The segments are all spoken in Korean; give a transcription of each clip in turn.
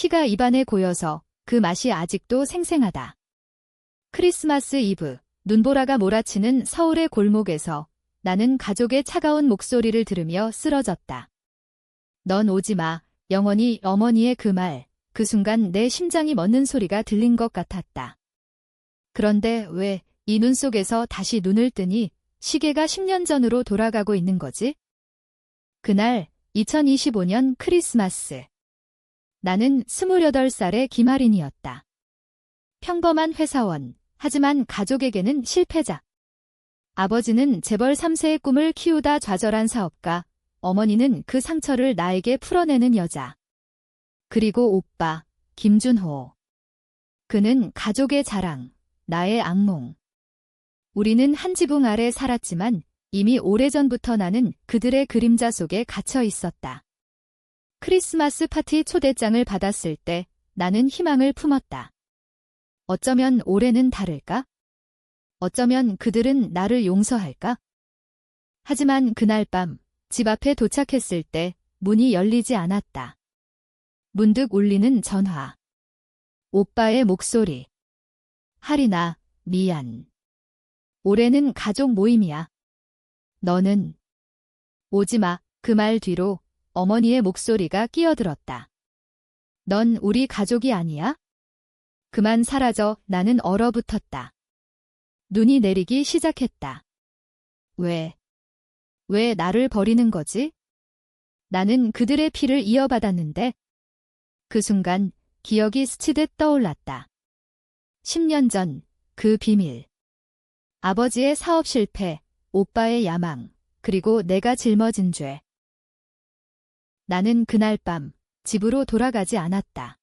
피가 입안에 고여서 그 맛이 아직도 생생하다. 크리스마스 이브, 눈보라가 몰아치는 서울의 골목에서 나는 가족의 차가운 목소리를 들으며 쓰러졌다. 넌 오지 마, 영원히 어머니의 그 말, 그 순간 내 심장이 멎는 소리가 들린 것 같았다. 그런데 왜 이 눈 속에서 다시 눈을 뜨니 시계가 10년 전으로 돌아가고 있는 거지? 그날 2025년 크리스마스. 나는 28살의 김아린이었다. 평범한 회사원, 하지만 가족에게는 실패자. 아버지는 재벌 3세의 꿈을 키우다 좌절한 사업가, 어머니는 그 상처를 나에게 풀어내는 여자. 그리고 오빠, 김준호. 그는 가족의 자랑, 나의 악몽. 우리는 한 지붕 아래 살았지만 이미 오래전부터 나는 그들의 그림자 속에 갇혀 있었다. 크리스마스 파티 초대장을 받았을 때 나는 희망을 품었다. 어쩌면 올해는 다를까? 어쩌면 그들은 나를 용서할까? 하지만 그날 밤 집 앞에 도착했을 때 문이 열리지 않았다. 문득 울리는 전화. 오빠의 목소리. 하리나, 미안. 올해는 가족 모임이야. 너는 오지 마. 그 말 뒤로 어머니의 목소리가 끼어들었다. 넌 우리 가족이 아니야? 그만 사라져. 나는 얼어붙었다. 눈이 내리기 시작했다. 왜 나를 버리는 거지? 나는 그들의 피를 이어받았는데. 그 순간 기억이 스치듯 떠올랐다. 10년 전 그 비밀. 아버지의 사업 실패, 오빠의 야망, 그리고 내가 짊어진 죄. 나는 그날 밤 집으로 돌아가지 않았다.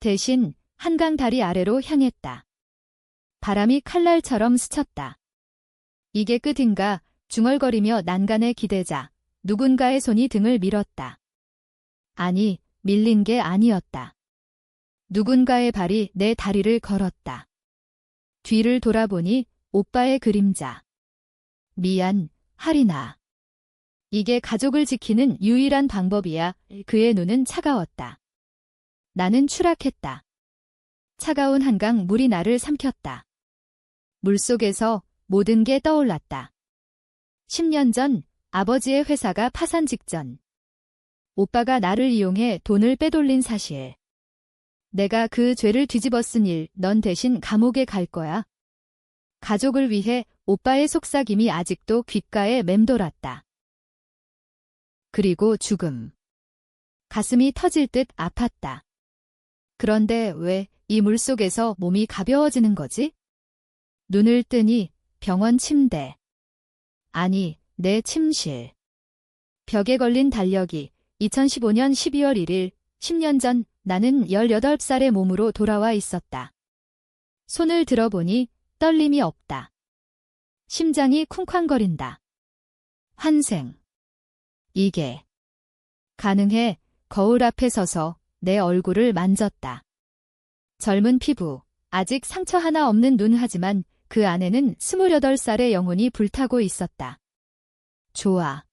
대신 한강 다리 아래로 향했다. 바람이 칼날처럼 스쳤다. 이게 끝인가 중얼거리며 난간에 기대자 누군가의 손이 등을 밀었다. 아니, 밀린 게 아니었다. 누군가의 발이 내 다리를 걸었다. 뒤를 돌아보니 오빠의 그림자. 미안, 하리나. 이게 가족을 지키는 유일한 방법이야. 그의 눈은 차가웠다. 나는 추락했다. 차가운 한강 물이 나를 삼켰다. 물속에서 모든 게 떠올랐다. 10년 전 아버지의 회사가 파산 직전. 오빠가 나를 이용해 돈을 빼돌린 사실. 내가 그 죄를 뒤집어 쓴 일, 넌 대신 감옥에 갈 거야. 가족을 위해 오빠의 속삭임이 아직도 귓가에 맴돌았다. 그리고 죽음. 가슴이 터질 듯 아팠다. 그런데 왜 이 물속에서 몸이 가벼워지는 거지? 눈을 뜨니 병원 침대. 아니, 내 침실. 벽에 걸린 달력이 2015년 12월 1일, 10년 전 나는 18살의 몸으로 돌아와 있었다. 손을 들어보니 떨림이 없다. 심장이 쿵쾅거린다. 환생. 이게 가능해. 거울 앞에 서서 내 얼굴을 만졌다. 젊은 피부, 아직 상처 하나 없는 눈 하지만 그 안에는 28살의 영혼이 불타고 있었다. 좋아.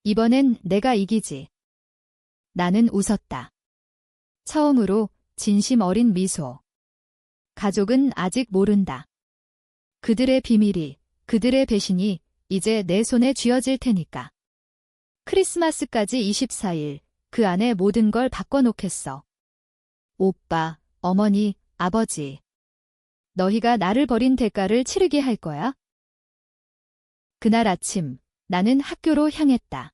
이번엔 내가 이기지. 나는 웃었다. 처음으로 진심 어린 미소. 가족은 아직 모른다. 그들의 비밀이, 그들의 배신이 이제 내 손에 쥐어질 테니까. 크리스마스까지 24일, 그 안에 모든 걸 바꿔놓겠어. 오빠, 어머니, 아버지. 너희가 나를 버린 대가를 치르게 할 거야? 그날 아침, 나는 학교로 향했다.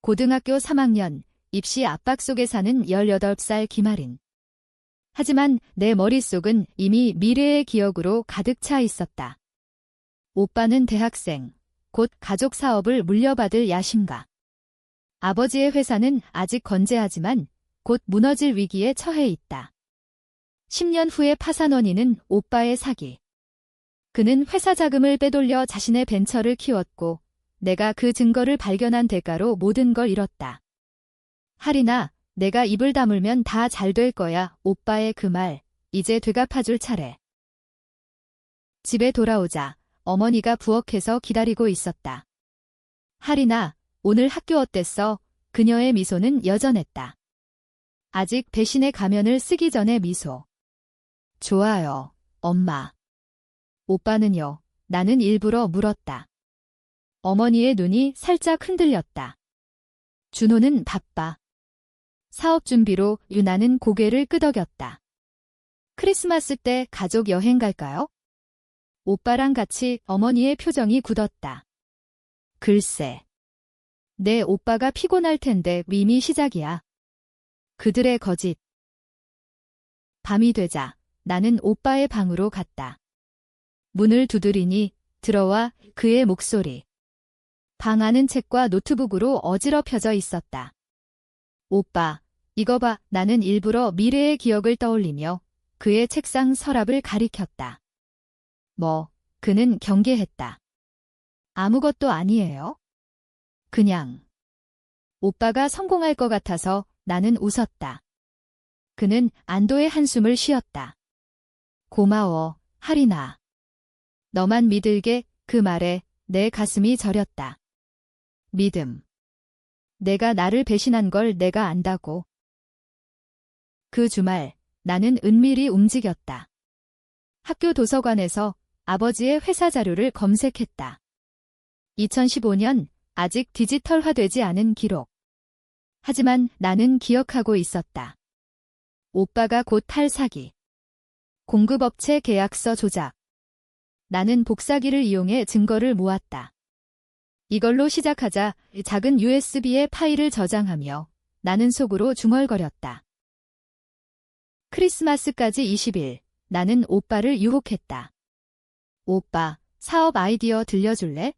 고등학교 3학년, 입시 압박 속에 사는 18살 김아린. 하지만 내 머릿속은 이미 미래의 기억으로 가득 차 있었다. 오빠는 대학생, 곧 가족 사업을 물려받을 야심가. 아버지의 회사는 아직 건재하지만 곧 무너질 위기에 처해 있다. 10년 후의 파산 원인은 오빠의 사기. 그는 회사 자금을 빼돌려 자신의 벤처를 키웠고 내가 그 증거를 발견한 대가로 모든 걸 잃었다. 하리나, 내가 입을 다물면 다 잘 될 거야. 오빠의 그 말, 이제 되갚아줄 차례. 집에 돌아오자 어머니가 부엌에서 기다리고 있었다. 하리나, 오늘 학교 어땠어? 그녀의 미소는 여전했다. 아직 배신의 가면을 쓰기 전에 미소. 좋아요, 엄마. 오빠는요? 나는 일부러 물었다. 어머니의 눈이 살짝 흔들렸다. 준호는 바빠. 사업 준비로 유나는 고개를 끄덕였다. 크리스마스 때 가족 여행 갈까요? 오빠랑 같이 어머니의 표정이 굳었다. 글쎄. 내 오빠가 피곤할 텐데 이미 시작이야. 그들의 거짓. 밤이 되자 나는 오빠의 방으로 갔다. 문을 두드리니 들어와 그의 목소리. 방 안은 책과 노트북으로 어지럽혀져 있었다. 오빠, 이거 봐. 나는 일부러 미래의 기억을 떠올리며 그의 책상 서랍을 가리켰다. 뭐, 그는 경계했다. 아무것도 아니에요. 그냥. 오빠가 성공할 것 같아서 나는 웃었다. 그는 안도의 한숨을 쉬었다. 고마워, 하리나. 너만 믿을게. 그 말에 내 가슴이 저렸다. 믿음. 내가 나를 배신한 걸 내가 안다고. 그 주말 나는 은밀히 움직였다. 학교 도서관에서 아버지의 회사 자료를 검색했다. 2015년 아직 디지털화되지 않은 기록. 하지만 나는 기억하고 있었다. 오빠가 곧 할 사기. 공급업체 계약서 조작. 나는 복사기를 이용해 증거를 모았다. 이걸로 시작하자. 작은 USB에 파일을 저장하며 나는 속으로 중얼거렸다. 크리스마스까지 20일, 나는 오빠를 유혹했다. 오빠, 사업 아이디어 들려줄래?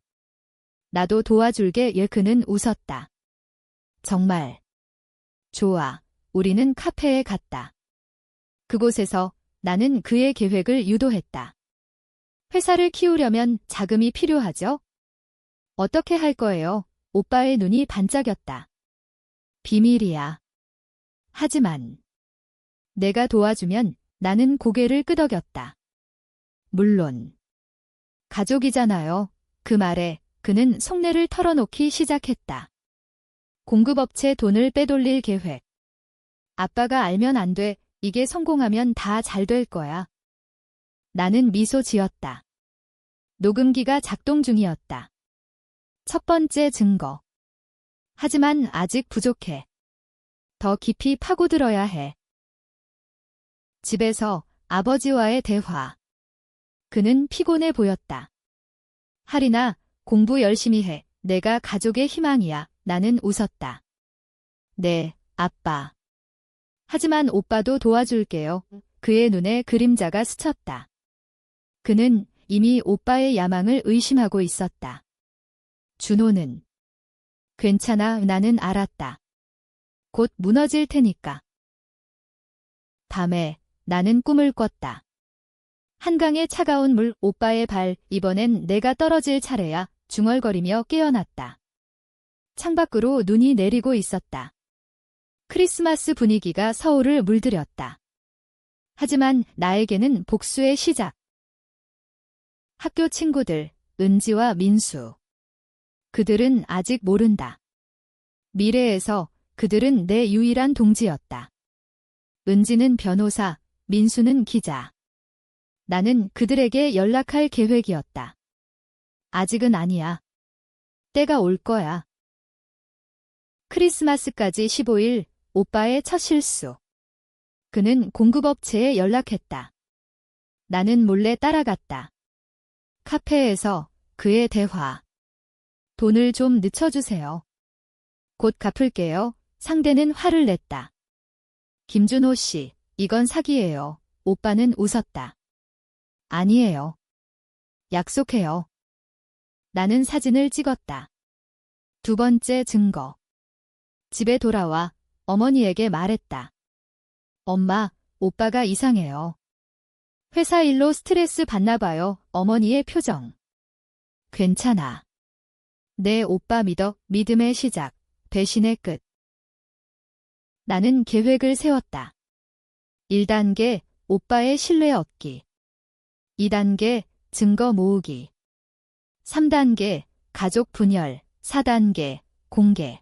나도 도와줄게. 그는 웃었다. 정말. 좋아. 우리는 카페에 갔다. 그곳에서 나는 그의 계획을 유도했다. 회사를 키우려면 자금이 필요하죠? 어떻게 할 거예요? 오빠의 눈이 반짝였다. 비밀이야. 하지만 내가 도와주면 나는 고개를 끄덕였다. 물론. 가족이잖아요. 그 말에 그는 속내를 털어놓기 시작했다. 공급업체 돈을 빼돌릴 계획. 아빠가 알면 안 돼. 이게 성공하면 다 잘 될 거야. 나는 미소 지었다. 녹음기가 작동 중이었다. 첫 번째 증거. 하지만 아직 부족해. 더 깊이 파고들어야 해. 집에서 아버지와의 대화. 그는 피곤해 보였다. 하리나, 공부 열심히 해. 내가 가족의 희망이야. 나는 웃었다. 네, 아빠. 하지만 오빠도 도와줄게요. 그의 눈에 그림자가 스쳤다. 그는 이미 오빠의 야망을 의심하고 있었다. 준호는. 괜찮아. 나는 알았다. 곧 무너질 테니까. 밤에 나는 꿈을 꿨다. 한강의 차가운 물. 오빠의 발. 이번엔 내가 떨어질 차례야. 중얼거리며 깨어났다. 창밖으로 눈이 내리고 있었다. 크리스마스 분위기가 서울을 물들였다. 하지만 나에게는 복수의 시작. 학교 친구들, 은지와 민수. 그들은 아직 모른다. 미래에서 그들은 내 유일한 동지였다. 은지는 변호사, 민수는 기자. 나는 그들에게 연락할 계획이었다. 아직은 아니야. 때가 올 거야. 크리스마스까지 15일, 오빠의 첫 실수. 그는 공급업체에 연락했다. 나는 몰래 따라갔다. 카페에서 그의 대화. 돈을 좀 늦춰주세요. 곧 갚을게요. 상대는 화를 냈다. 김준호 씨, 이건 사기예요. 오빠는 웃었다. 아니에요. 약속해요. 나는 사진을 찍었다. 두 번째 증거. 집에 돌아와 어머니에게 말했다. 엄마, 오빠가 이상해요. 회사 일로 스트레스 받나 봐요. 어머니의 표정. 괜찮아. 내 오빠 믿어. 믿음의 시작, 배신의 끝. 나는 계획을 세웠다. 1단계, 오빠의 신뢰 얻기. 2단계, 증거 모으기. 3단계, 가족 분열. 4단계, 공개.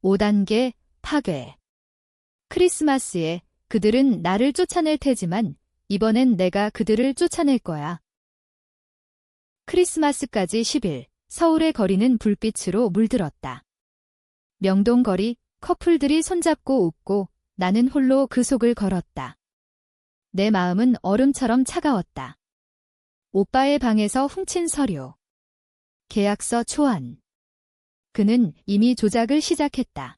5단계, 파괴. 크리스마스에 그들은 나를 쫓아낼 테지만 이번엔 내가 그들을 쫓아낼 거야. 크리스마스까지 10일, 서울의 거리는 불빛으로 물들었다. 명동거리, 커플들이 손잡고 웃고 나는 홀로 그 속을 걸었다. 내 마음은 얼음처럼 차가웠다. 오빠의 방에서 훔친 서류. 계약서 초안. 그는 이미 조작을 시작했다.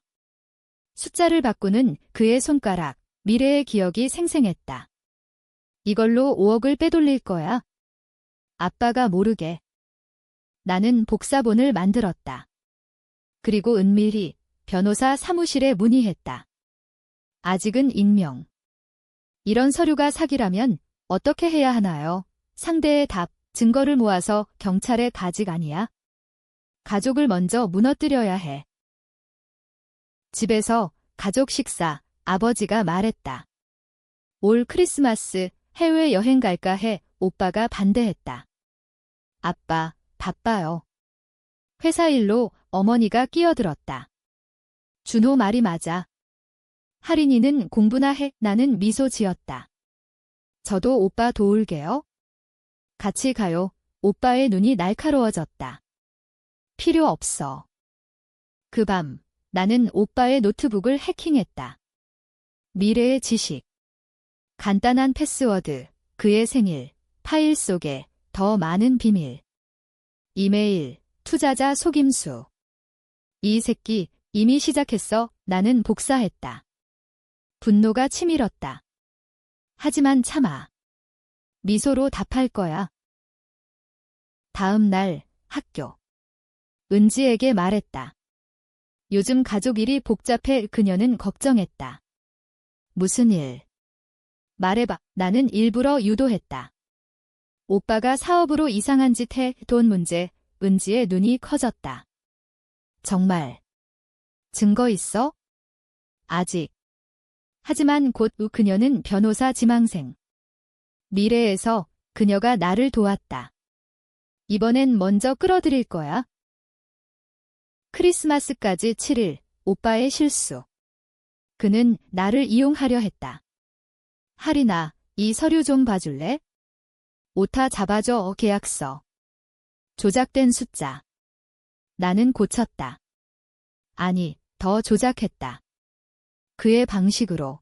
숫자를 바꾸는 그의 손가락, 미래의 기억이 생생했다. 이걸로 5억을 빼돌릴 거야. 아빠가 모르게. 나는 복사본을 만들었다. 그리고 은밀히 변호사 사무실에 문의했다. 아직은 익명. 이런 서류가 사기라면 어떻게 해야 하나요? 상대의 답, 증거를 모아서 경찰에 가직 아니야? 가족을 먼저 무너뜨려야 해. 집에서 가족 식사, 아버지가 말했다. 올 크리스마스 해외여행 갈까 해. 오빠가 반대했다. 아빠, 바빠요. 회사 일로 어머니가 끼어들었다. 준호 말이 맞아. 할인이는 공부나 해. 나는 미소 지었다. 저도 오빠 도울게요. 같이 가요. 오빠의 눈이 날카로워졌다. 필요 없어. 그 밤, 나는 오빠의 노트북을 해킹했다. 미래의 지식. 간단한 패스워드, 그의 생일, 파일 속에 더 많은 비밀. 이메일, 투자자 속임수. 이 새끼 이미 시작했어. 나는 복사했다. 분노가 치밀었다. 하지만 참아. 미소로 답할 거야. 다음 날 학교. 은지에게 말했다. 요즘 가족 일이 복잡해. 그녀는 걱정했다. 무슨 일? 말해봐. 나는 일부러 유도했다. 오빠가 사업으로 이상한 짓 해. 돈 문제. 은지의 눈이 커졌다. 정말. 증거 있어? 아직. 하지만 곧 후 그녀는 변호사 지망생. 미래에서 그녀가 나를 도왔다. 이번엔 먼저 끌어들일 거야. 크리스마스까지 7일, 오빠의 실수. 그는 나를 이용하려 했다. 할인아, 이 서류 좀 봐줄래? 오타 잡아줘. 계약서. 조작된 숫자. 나는 고쳤다. 아니, 더 조작했다. 그의 방식으로.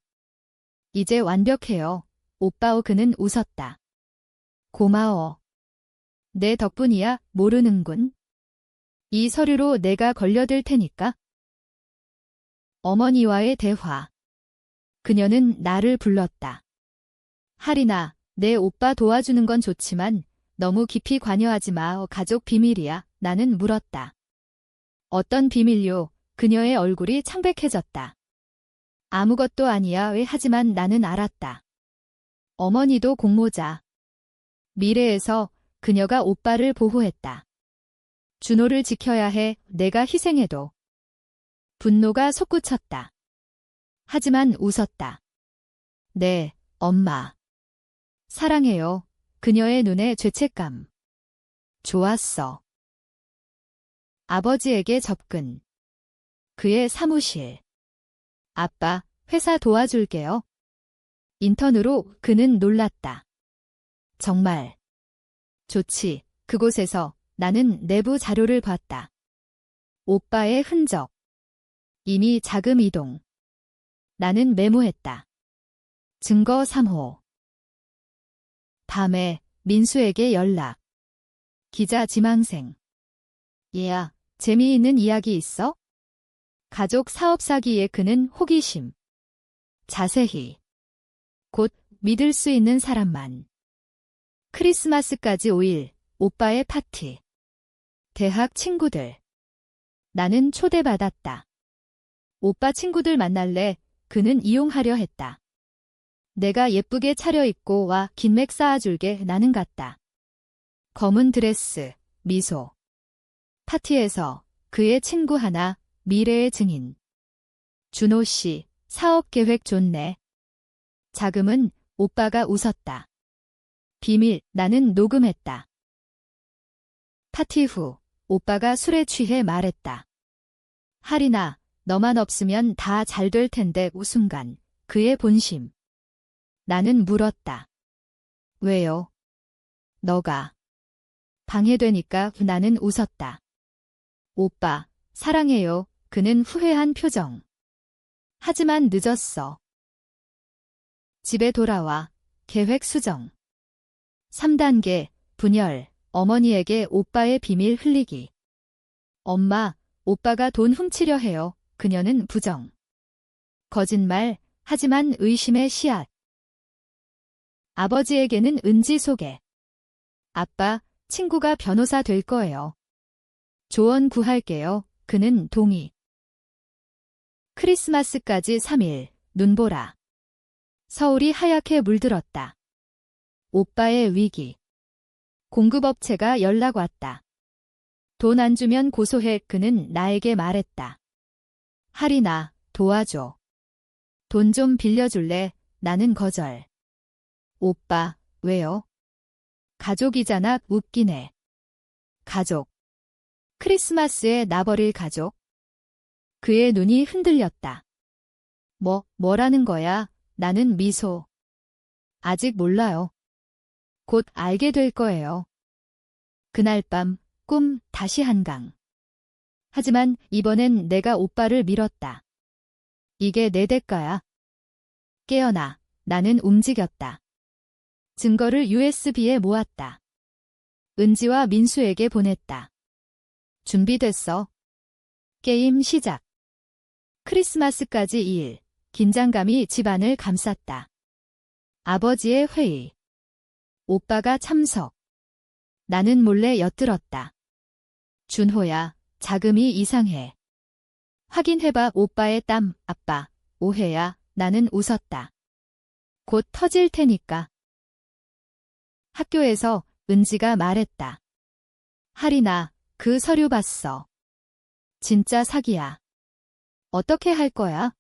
이제 완벽해요. 오빠. 그는 웃었다. 고마워. 내 덕분이야. 모르는군. 이 서류로 내가 걸려들 테니까. 어머니와의 대화. 그녀는 나를 불렀다. 할인아, 내 오빠 도와주는 건 좋지만 너무 깊이 관여하지 마. 가족 비밀이야. 나는 물었다. 어떤 비밀요? 그녀의 얼굴이 창백해졌다. 아무것도 아니야. 왜? 하지만 나는 알았다. 어머니도 공모자. 미래에서 그녀가 오빠를 보호했다. 준호를 지켜야 해. 내가 희생해도. 분노가 솟구쳤다. 하지만 웃었다. 네, 엄마. 사랑해요. 그녀의 눈에 죄책감. 좋았어. 아버지에게 접근. 그의 사무실. 아빠, 회사 도와줄게요. 인턴으로. 그는 놀랐다. 정말. 좋지. 그곳에서 나는 내부 자료를 봤다. 오빠의 흔적. 이미 자금 이동. 나는 메모했다. 증거 3호. 밤에 민수에게 연락. 기자 지망생. 얘야, 재미있는 이야기 있어? 가족 사업 사기에 그는 호기심. 자세히. 곧 믿을 수 있는 사람만. 크리스마스까지 5일, 오빠의 파티. 대학 친구들. 나는 초대받았다. 오빠 친구들 만날래? 그는 이용하려 했다. 내가 예쁘게 차려입고 와. 긴 맥 쌓아줄게. 나는 갔다. 검은 드레스, 미소. 파티에서 그의 친구 하나, 미래의 증인. 준호 씨, 사업 계획 좋네. 자금은 오빠가 웃었다. 비밀. 나는 녹음했다. 파티 후 오빠가 술에 취해 말했다. 할인아, 너만 없으면 다 잘 될 텐데 순간 그의 본심. 나는 물었다. 왜요? 너가. 방해되니까 나는 웃었다. 오빠, 사랑해요. 그는 후회한 표정. 하지만 늦었어. 집에 돌아와. 계획 수정. 3단계, 분열. 어머니에게 오빠의 비밀 흘리기. 엄마, 오빠가 돈 훔치려 해요. 그녀는 부정. 거짓말, 하지만 의심의 씨앗. 아버지에게는 은지 소개. 아빠, 친구가 변호사 될 거예요. 조언 구할게요. 그는 동의. 크리스마스까지 3일, 눈보라. 서울이 하얗게 물들었다. 오빠의 위기. 공급업체가 연락 왔다. 돈 안 주면 고소해. 그는 나에게 말했다. 할인아, 도와줘. 돈 좀 빌려줄래? 나는 거절. 오빠, 왜요? 가족이잖아. 웃기네. 가족. 크리스마스에 나버릴 가족? 그의 눈이 흔들렸다. 뭐라는 거야? 나는 미소. 아직 몰라요. 곧 알게 될 거예요. 그날 밤, 꿈 다시 한강. 하지만 이번엔 내가 오빠를 밀었다. 이게 내 대가야. 깨어나. 나는 움직였다. 증거를 USB에 모았다. 은지와 민수에게 보냈다. 준비됐어. 게임 시작. 크리스마스까지 2일. 긴장감이 집안을 감쌌다. 아버지의 회의. 오빠가 참석. 나는 몰래 엿들었다. 준호야, 자금이 이상해. 확인해봐. 오빠의 땀. 아빠, 오해야. 나는 웃었다. 곧 터질 테니까. 학교에서 은지가 말했다. 할인아, 그 서류 봤어. 진짜 사기야. 어떻게 할 거야?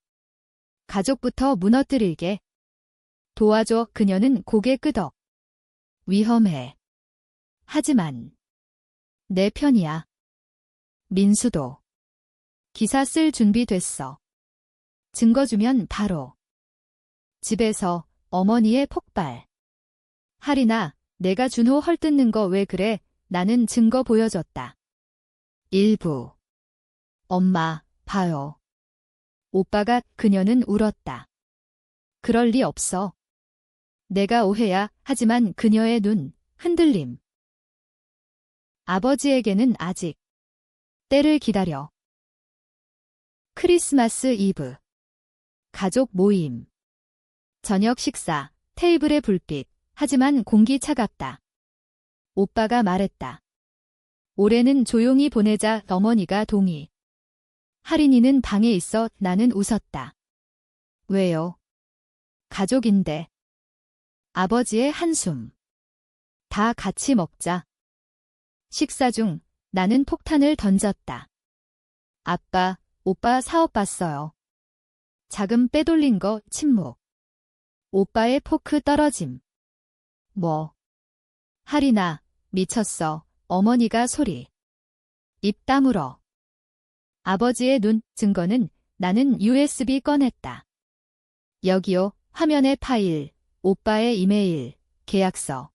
가족부터 무너뜨릴게. 도와줘. 그녀는 고개 끄덕. 위험해. 하지만 내 편이야. 민수도. 기사 쓸 준비 됐어. 증거 주면 바로. 집에서 어머니의 폭발. 할인아, 내가 준호 헐뜯는 거 왜 그래? 나는 증거 보여줬다. 일부. 엄마, 봐요. 오빠가. 그녀는 울었다. 그럴 리 없어. 내가 오해야. 하지만 그녀의 눈, 흔들림. 아버지에게는 아직 때를 기다려. 크리스마스 이브. 가족 모임. 저녁 식사. 테이블의 불빛. 하지만 공기 차갑다. 오빠가 말했다. 올해는 조용히 보내자. 어머니가 동의. 할인이는 방에 있어. 나는 웃었다. 왜요? 가족인데. 아버지의 한숨. 다 같이 먹자. 식사 중 나는 폭탄을 던졌다. 아빠, 오빠 사업 봤어요. 자금 빼돌린 거. 침묵. 오빠의 포크 떨어짐. 뭐? 할인아, 미쳤어. 어머니가 소리. 입 다물어. 아버지의 눈. 증거는. 나는 USB 꺼냈다. 여기요. 화면의 파일. 오빠의 이메일. 계약서.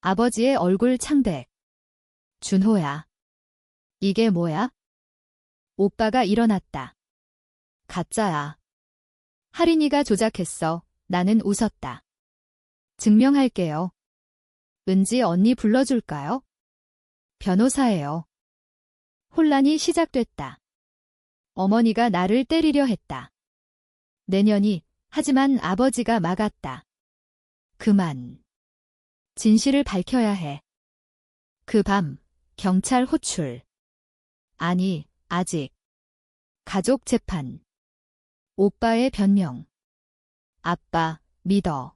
아버지의 얼굴 창백. 준호야. 이게 뭐야? 오빠가 일어났다. 가짜야. 할인이가 조작했어. 나는 웃었다. 증명할게요. 은지 언니 불러줄까요? 변호사예요. 혼란이 시작됐다. 어머니가 나를 때리려 했다. 내년이. 하지만 아버지가 막았다. 그만. 진실을 밝혀야 해. 그 밤, 경찰 호출. 아니, 아직. 가족 재판. 오빠의 변명. 아빠, 믿어.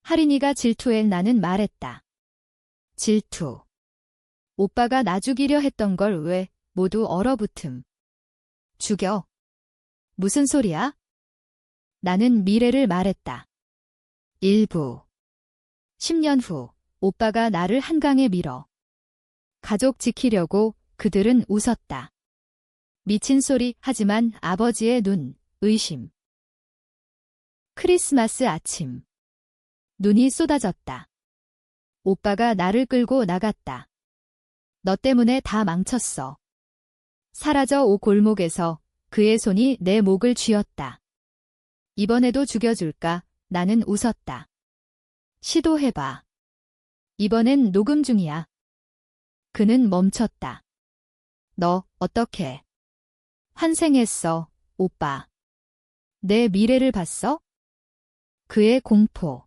할인이가 질투해. 나는 말했다. 질투. 오빠가 나 죽이려 했던 걸 왜? 모두 얼어붙음. 죽여. 무슨 소리야? 나는 미래를 말했다. 일부. 10년 후, 오빠가 나를 한강에 밀어. 가족 지키려고. 그들은 웃었다. 미친 소리 하지만 아버지의 눈, 의심. 크리스마스 아침. 눈이 쏟아졌다. 오빠가 나를 끌고 나갔다. 너 때문에 다 망쳤어. 사라져 오 골목에서 그의 손이 내 목을 쥐었다. 이번에도 죽여줄까? 나는 웃었다. 시도해봐. 이번엔 녹음 중이야. 그는 멈췄다. 너 어떻게? 환생했어, 오빠. 내 미래를 봤어? 그의 공포.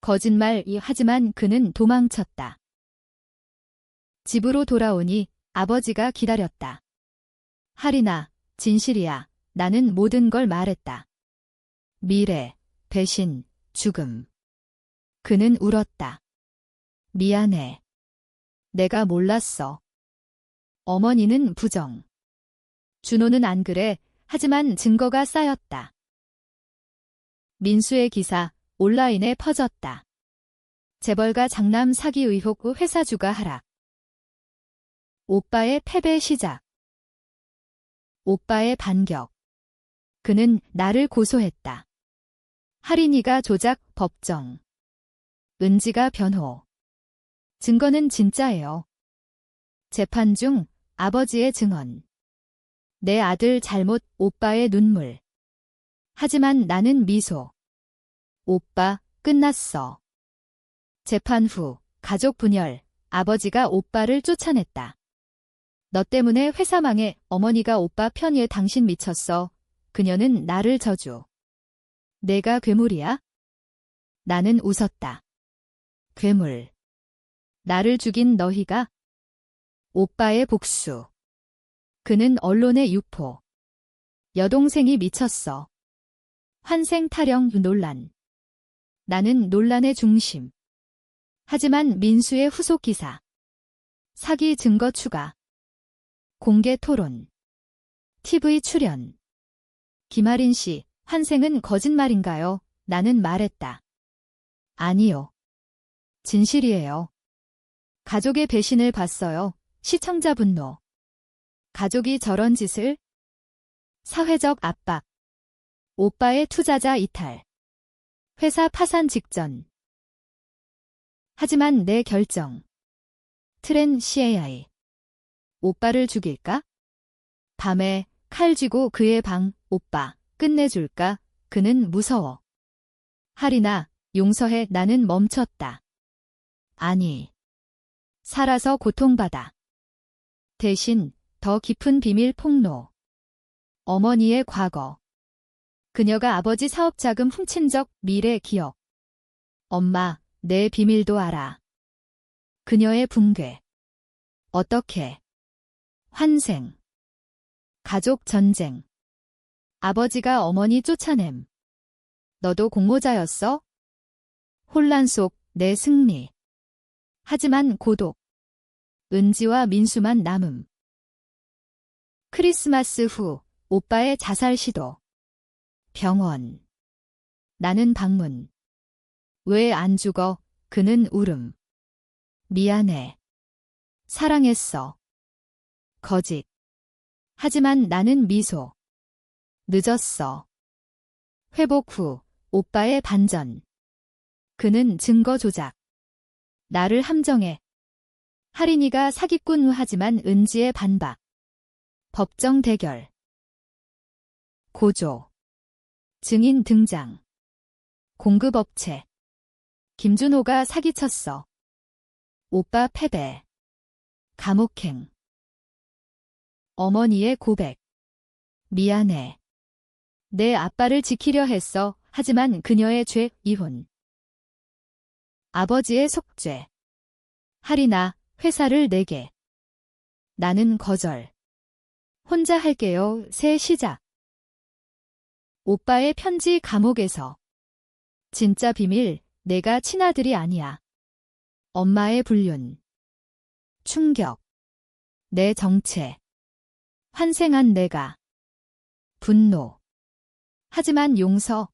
거짓말이 하지만 그는 도망쳤다. 집으로 돌아오니 아버지가 기다렸다. 하리나, 진실이야. 나는 모든 걸 말했다. 미래, 배신, 죽음. 그는 울었다. 미안해. 내가 몰랐어. 어머니는 부정. 준호는 안 그래. 하지만 증거가 쌓였다. 민수의 기사 온라인에 퍼졌다. 재벌가 장남 사기 의혹 후 회사 주가 하락. 오빠의 패배 시작. 오빠의 반격. 그는 나를 고소했다. 하린이가 조작, 법정. 은지가 변호. 증거는 진짜예요. 재판 중 아버지의 증언. 내 아들 잘못, 오빠의 눈물. 하지만 나는 미소. 오빠, 끝났어. 재판 후, 가족 분열, 아버지가 오빠를 쫓아냈다. 너 때문에 회사 망해. 어머니가 오빠 편에. 당신 미쳤어. 그녀는 나를 저주. 내가 괴물이야? 나는 웃었다. 괴물. 나를 죽인 너희가? 오빠의 복수. 그는 언론의 유포. 여동생이 미쳤어. 환생 타령 논란. 나는 논란의 중심. 하지만 민수의 후속 기사. 사기 증거 추가. 공개 토론. TV 출연. 김아린 씨, 환생은 거짓말인가요? 나는 말했다. 아니요. 진실이에요. 가족의 배신을 봤어요. 시청자 분노. 가족이 저런 짓을? 사회적 압박. 오빠의 투자자 이탈. 회사 파산 직전. 하지만 내 결정. 트렌 CAI. 오빠를 죽일까? 밤에 칼 쥐고 그의 방. 오빠, 끝내줄까? 그는 무서워. 하리나, 용서해. 나는 멈췄다. 아니. 살아서 고통받아. 대신 더 깊은 비밀 폭로. 어머니의 과거. 그녀가 아버지 사업 자금 훔친 적, 미래 기억. 엄마, 내 비밀도 알아. 그녀의 붕괴. 어떻게? 환생. 가족 전쟁. 아버지가 어머니 쫓아냄. 너도 공모자였어? 혼란 속 내 승리. 하지만 고독. 은지와 민수만 남음. 크리스마스 후 오빠의 자살 시도. 병원. 나는 방문. 왜 안 죽어? 그는 울음. 미안해. 사랑했어. 거짓. 하지만 나는 미소. 늦었어. 회복 후 오빠의 반전. 그는 증거 조작. 나를 함정해. 하린이가 사기꾼 하지만 은지의 반박. 법정 대결. 고조. 증인 등장. 공급업체. 김준호가 사기쳤어. 오빠 패배. 감옥행. 어머니의 고백. 미안해. 내 아빠를 지키려 했어. 하지만 그녀의 죄, 이혼. 아버지의 속죄. 하리나, 회사를 내게. 나는 거절. 혼자 할게요. 새 시작. 오빠의 편지 감옥에서. 진짜 비밀, 내가 친아들이 아니야. 엄마의 불륜. 충격. 내 정체. 환생한 내가. 분노. 하지만 용서.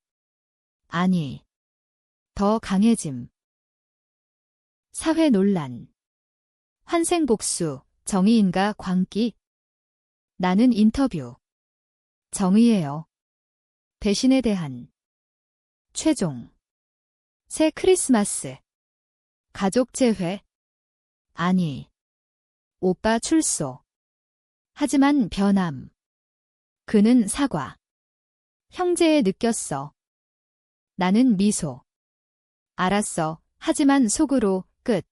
아니. 더 강해짐. 사회 논란. 환생 복수, 정의인가 광기. 나는 인터뷰. 정의예요. 배신에 대한. 최종. 새 크리스마스. 가족 재회. 아니. 오빠 출소. 하지만 변함. 그는 사과. 형제에 느꼈어. 나는 미소. 알았어. 하지만 속으로 끝.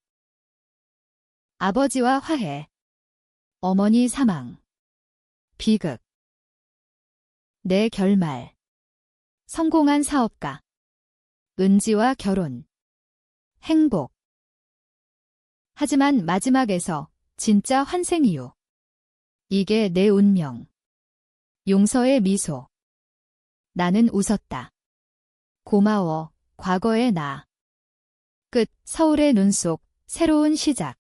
아버지와 화해. 어머니 사망. 비극. 내 결말. 성공한 사업가. 은지와 결혼. 행복. 하지만 마지막에서 진짜 환생 이유. 이게 내 운명. 용서의 미소. 나는 웃었다. 고마워, 과거의 나. 끝. 서울의 눈 속 새로운 시작.